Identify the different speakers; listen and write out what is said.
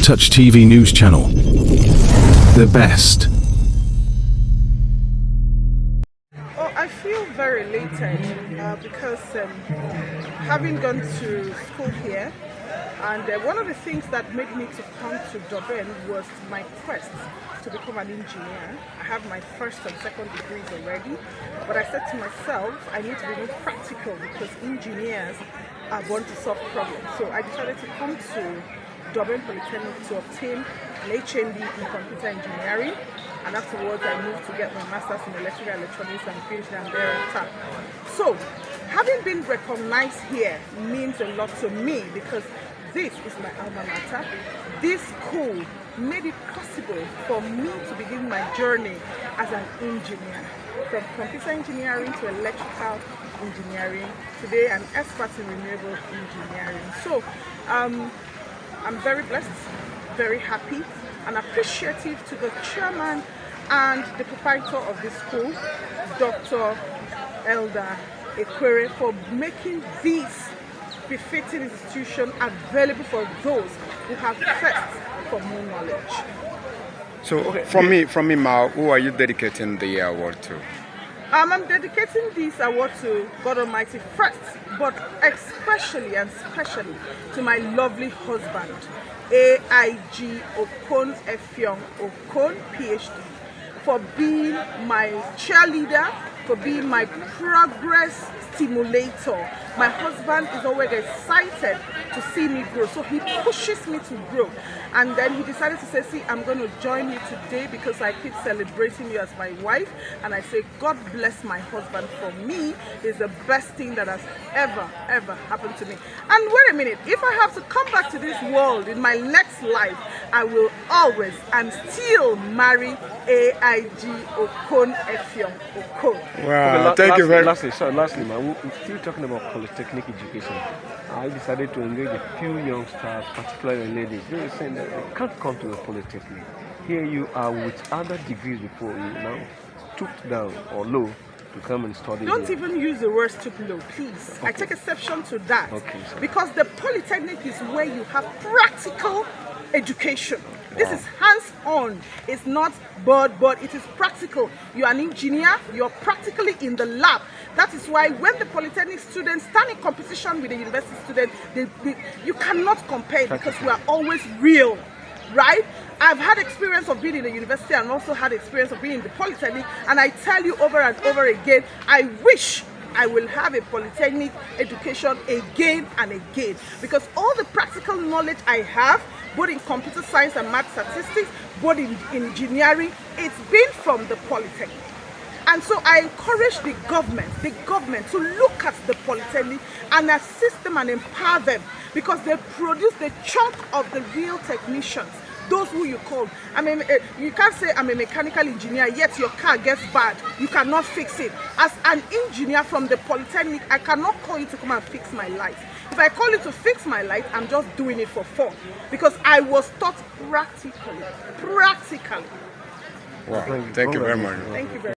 Speaker 1: Touch TV news channel. The best.
Speaker 2: Oh, I feel very elated because having gone to school here, and one of the things that made me to come to Dorben was my quest to become an engineer. I have my first and second degrees already, but I said to myself, I need to be more practical because engineers are born to solve problems. So I decided to come to Dorben Polytechnic to obtain an HND in computer engineering, and afterwards I moved to get my master's in electrical electronics and PhD and thereafter. So having been recognized here means a lot to me because this is my alma mater. This school made it possible for me to begin my journey as an engineer, from computer engineering to electrical engineering. Today I'm expert in renewable engineering. So I'm very blessed, very happy, and appreciative to the chairman and the proprietor of this school, Dr. Elder Engr, for making this befitting institution available for those who have thirst for more knowledge.
Speaker 3: So, okay, from me, Ma, who are you dedicating the award to?
Speaker 2: I'm dedicating this award to God Almighty first, but especially and specially to my lovely husband, AIG Okon Effiong Okon, PhD, for being my cheerleader, for being my progress stimulator. My husband is always excited to see me grow, so he pushes me to grow. And then he decided to say, see, I'm going to join you today because I keep celebrating you as my wife. And I say, God bless my husband. For me, is the best thing that has ever happened to me. And wait a minute, if I have to come back to this world in my next life, I will always and still marry AIG Okon Effiong Okon.
Speaker 3: Wow, thank you very much.
Speaker 4: Lastly, man, we're still talking about polytechnic education. I decided to engage a few youngsters, particularly ladies. They were saying that they can't come to a polytechnic. Here you are with other degrees before you, now stooped down or low to come and study.
Speaker 2: Don't
Speaker 4: here.
Speaker 2: even use the word stoop low, please. Okay. I take exception to that.
Speaker 4: Okay,
Speaker 2: because the polytechnic is where you have practical education.
Speaker 4: Wow.
Speaker 2: This is hands-on. It's not but it is practical. You're an engineer, you're practically in the lab. That is why when the polytechnic students stand in competition with the university students, you cannot compare because we are always real, right? I've had experience of being in the university and also had experience of being in the polytechnic, and I tell you over and over again, I wish I will have a polytechnic education again and again, because all the practical knowledge I have, both in computer science and math statistics, both in engineering, it's been from the polytechnic. And so I encourage the government to look at the polytechnic and assist them and empower them, because they produce the chunk of the real technicians. Those who you call, I mean, you can't say I'm a mechanical engineer, yet your car gets bad, you cannot fix it. As an engineer from the polytechnic, I cannot call you to come and fix my light. If I call you to fix my light, I'm just doing it for fun, because I was taught practically.
Speaker 3: Wow, thank you very much.
Speaker 2: Thank you very much.